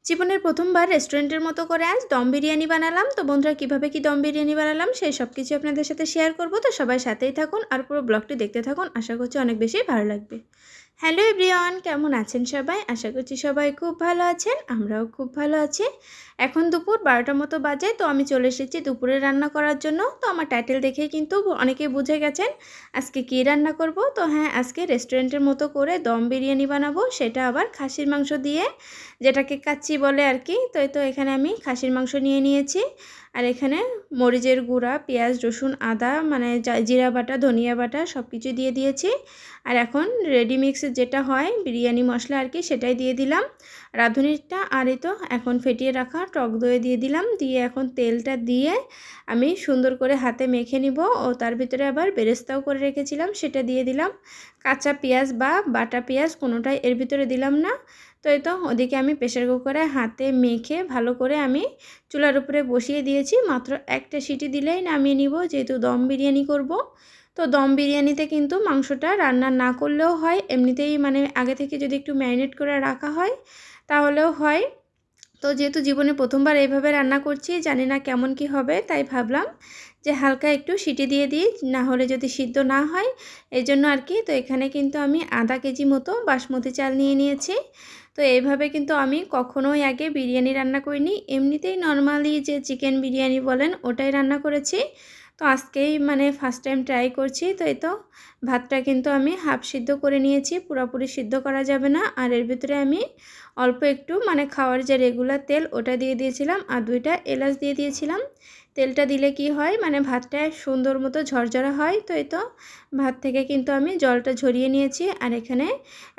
জীবনের প্রথমবার রেস্টুরেন্টের মতো করে আজ দম বিরিয়ানি বানালাম। তো বন্ধুরা, কীভাবে কি দম বিরিয়ানি বানালাম সেই সব কিছু আপনাদের সাথে শেয়ার করব। তো সবাই সাথেই থাকুন আর পুরো ব্লগটি দেখতে থাকুন, আশা করছি অনেক বেশি ভালো লাগবে। হ্যালো এভরিওয়ান, কেমন আছেন সবাই? আশা করছি সবাই খুব ভালো আছেন, আমরাও খুব ভালো আছি। এখন দুপুর 12টার মতো বাজে। তো আমি চলে এসেছি দুপুরে রান্না করার জন্য। তো আমার টাইটেল দেখেই কিন্তু অনেকেই বুঝে গেছেন আজকে কী রান্না করব। তো হ্যাঁ, আজকে রেস্টুরেন্টের মতো করে দম বিরিয়ানি বানাবো, সেটা আবার খাসির মাংস দিয়ে, যেটাকে কাচ্চি বলে আর কি। তো এখানে আমি খাসির মাংস নিয়ে নিয়েছি, আর এখানে মরিচের গুঁড়া, পেঁয়াজ, রসুন, আদা, মানে জিরা বাটা, ধনিয়া বাটা সব কিছু দিয়ে দিয়েছি। আর এখন রেডি মিক্স যেটা হয় বিরিয়ানি মশলা আর কি, সেটাই দিয়ে দিলাম রাঁধুনিটা। আর এই তো এখন ফেটিয়ে রাখা টক দই দিয়ে দিলাম। দিয়ে এখন তেলটা দিয়ে আমি সুন্দর করে হাতে মেখে নিব। ও তার ভিতরে আবার বেরেস্তাও করে রেখেছিলাম, সেটা দিয়ে দিলাম। কাঁচা পেঁয়াজ বা বাটা পেঁয়াজ কোনোটাই এর ভিতরে দিলাম না। তো ওদিকে আমি প্রেশার কুকারে হাতে মেখে ভালো করে আমি চুলার উপরে বসিয়ে দিয়েছি। মাত্র একটা সিটি দিলেই নামিয়ে নিব, যেহেতু দম বিরিয়ানি করব। তো দম বিরিয়ানিতে কিন্তু মাংসটা রান্না না করলেও হয়, এমনিতেই মানে আগে থেকে যদি একটু ম্যারিনেট করে রাখা হয় তাহলেও হয়। তো যেহেতু জীবনে প্রথমবার এইভাবে রান্না করছি, জানি না কেমন কি হবে, তাই ভাবলাম যে হালকা একটু সিটি দিয়ে দিই, না হলে যদি সিদ্ধ না হয় এই জন্য আর কি। তো এখানে কিন্তু আমি আধা কেজি মতো বাসমতি চাল নিয়ে নিয়েছি। তো এইভাবে কিন্তু আমি কখনোই আগে বিরিয়ানি রান্না করিনি, এমনিতেই নর্মালি যে চিকেন বিরিয়ানি বলেন ওটাই রান্না করেছি। তো আজকেই মানে ফার্স্ট টাইম ট্রাই করছি। তো ভাতটা কিন্তু আমি হাফ সিদ্ধ করে নিয়েছি, পুরোপুরি সিদ্ধ করা যাবে না। আর এর ভিতরে আমি অল্প একটু মানে খাওয়ার যে রেগুলার তেল ওটা দিয়ে দিয়েছিলাম, আর 2টা এলাচ দিয়ে দিয়েছিলাম। তেলটা দিলে কি হয়, মানে ভাতটা সুন্দর মতো ঝরঝরা হয়। তো ভাত থেকে কিন্তু আমি জলটা ঝরিয়ে নিয়েছি। আর এখানে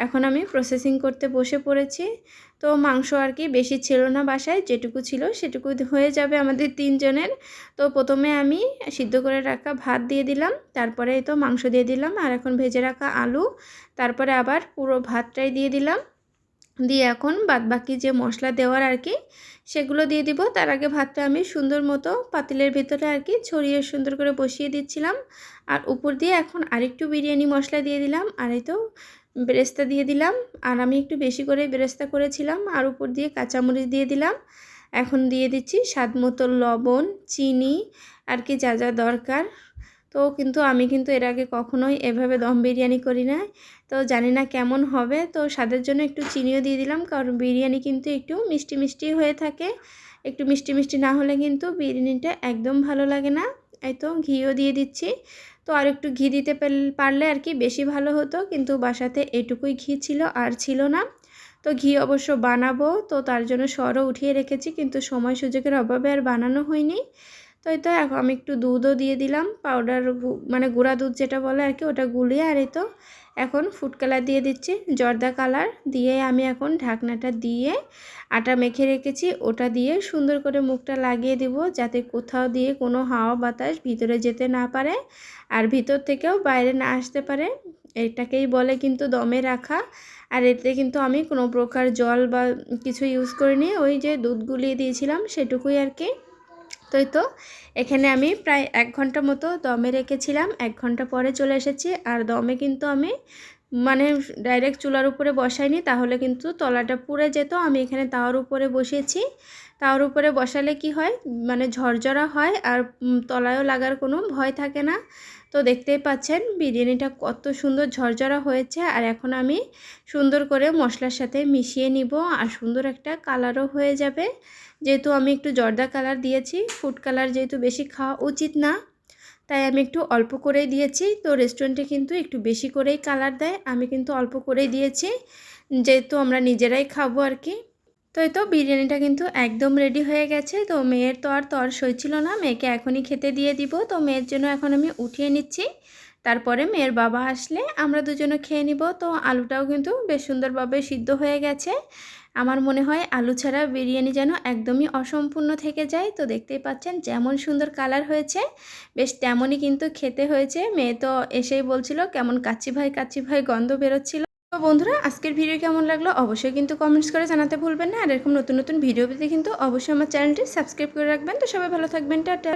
এখন আমি প্রসেসিং করতে বসে পড়েছি। তো মাংস আর কি বেশি ছিল না বাসায়, যেটুকু ছিল সেটুকু হয়ে যাবে আমাদের 3 জনের। তো প্রথমে আমি সিদ্ধ করে রাখা ভাত দিয়ে দিলাম, তারপরে তো মাংস দিয়ে দিলাম, আর এখন ভেজে রাখা আলু, তারপরে আবার পুরো ভাতটাই দিয়ে দিলাম। দিয়ে এখন বাদবাকি যে মশলা দেওয়ার আর কি সেগুলো দিয়ে দিব। তার আগে ভাতটা আমি সুন্দর মতো পাতিলের ভিতরে আর কি ছড়িয়ে সুন্দর করে বসিয়ে দিচ্ছিলাম। আর উপর দিয়ে এখন আরেকটু বিরিয়ানি মশলা দিয়ে দিলাম, আর এই তো বেরেস্তা দিয়ে দিলাম। আর আমি একটু বেশি করে বেরেস্তা করেছিলাম। আর উপর দিয়ে কাঁচামরিচ দিয়ে দিলাম। এখন দিয়ে দিচ্ছি স্বাদ মতো লবণ, চিনি আর কি যা যা দরকার। তো কিন্তু আমি কিন্তু এর আগে কখনোই এভাবে দম বিরিয়ানি করি না, তো জানি না কেমন হবে। তো স্বাদের জন্য একটু চিনিও দিয়ে দিলাম, কারণ বিরিয়ানি কিন্তু একটু মিষ্টি মিষ্টি হয়ে থাকে, একটু মিষ্টি মিষ্টি না হলে কিন্তু বিরিয়ানিটা একদম ভালো লাগে না। এই তো ঘিও দিয়ে দিচ্ছি। তো আর একটু ঘি দিতে পারলে আর কি বেশি ভালো হতো, কিন্তু বাসাতে এটুকুই ঘি ছিল আর ছিল না। তো ঘি অবশ্য বানাবো, তো তার জন্য সরও উঠিয়ে রেখেছি, কিন্তু সময় সুযোগের অভাবে আর বানানো হয়নি। তো এখন আমি একটু দুধও দিয়ে দিলাম, পাউডার মানে গুঁড়া দুধ যেটা বলে আর কি, ওটা গুলিয়ে। আর এই তো এখন ফুড কালার দিয়ে দিচ্ছি, জর্দা কালার দিয়ে আমি এখন ঢাকনাটা দিয়ে আটা মেখে রেখেছি ওটা দিয়ে সুন্দর করে মুখটা লাগিয়ে দেব, যাতে কোথাও দিয়ে কোনো হাওয়া বাতাস ভিতরে যেতে না পারে আর ভিতর থেকেও বাইরে না আসতে পারে। এটাকেই বলে কিন্তু দমে রাখা। আর এতে কিন্তু আমি কোনো প্রকার জল বা কিছু ইউজ করিনি, ওই যে দুধ গুলিয়ে দিয়েছিলাম সেটুকুই আর কি। তো এখানে আমি প্রায় 1 ঘন্টা মতো দমে রেখেছিলাম, 1 ঘন্টা পরে চলে এসেছি। আর দমে কিন্তু আমি মানে ডাইরেক্ট চুলার উপরে বসাইনি, তাহলে কিন্তু তলাটা পুড়ে যেত। আমি এখানে তাওয়ার উপরে বসিয়েছি। তাওয়ার উপরে বসালে কি হয়, মানে ঝরঝরা হয় আর তলায়ও লাগার কোনো ভয় থাকে না। তো দেখতেই পাচ্ছেন বিরিয়ানিটা কত সুন্দর ঝরঝরা হয়েছে। আর এখন আমি সুন্দর করে মশলার সাথে মিশিয়ে নিব, আর সুন্দর একটা কালারও হয়ে যাবে। যেহেতু আমি একটু জর্দা কালার দিয়েছি, ফুড কালার যেহেতু বেশি খাওয়া উচিত না, তাই আমি একটু অল্প করেই দিয়েছি। তো রেস্টুরেন্টে কিন্তু একটু বেশি করেই কালার দেয়, আমি কিন্তু অল্প করেই দিয়েছি, যেহেতু আমরা নিজেরাই খাবো আর কি। তো বিরিয়ানিটা কিন্তু একদম রেডি হয়ে গেছে। তো মেয়ের তো আর তর সইছিল না, মেয়েকে এখনই খেতে দিয়ে দিব। তো মেয়ের জন্য এখন আমি উঠিয়ে নিচ্ছি, তারপরে মেয়ের বাবা আসলে আমরা দুজনে খেয়ে নিব। তো আলুটাও কিন্তু বেশ সুন্দরভাবে সিদ্ধ হয়ে গেছে। আমার মনে হয় আলু ছাড়া বিরিয়ানি যেন একদমই অসম্পূর্ণ থেকে যায়। তো দেখতেই পাচ্ছেন যেমন সুন্দর কালার হয়েছে, বেশ তেমনই কিন্তু খেতে হয়েছে। মেয়ে তো এসেই বলছিল কেমন কাচ্চি ভাই গন্ধ বেরোচ্ছিল। তো বন্ধুরা, আজকের ভিডিও কেমন লাগলো অবশ্যই কিন্তু কমেন্টস করে জানাতে ভুলবেন না। আর এরকম নতুন নতুন ভিডিও পেতে কিন্তু অবশ্যই আমার চ্যানেলটি সাবস্ক্রাইব করে রাখবেন। তো সবাই ভালো থাকবেন, টাটা।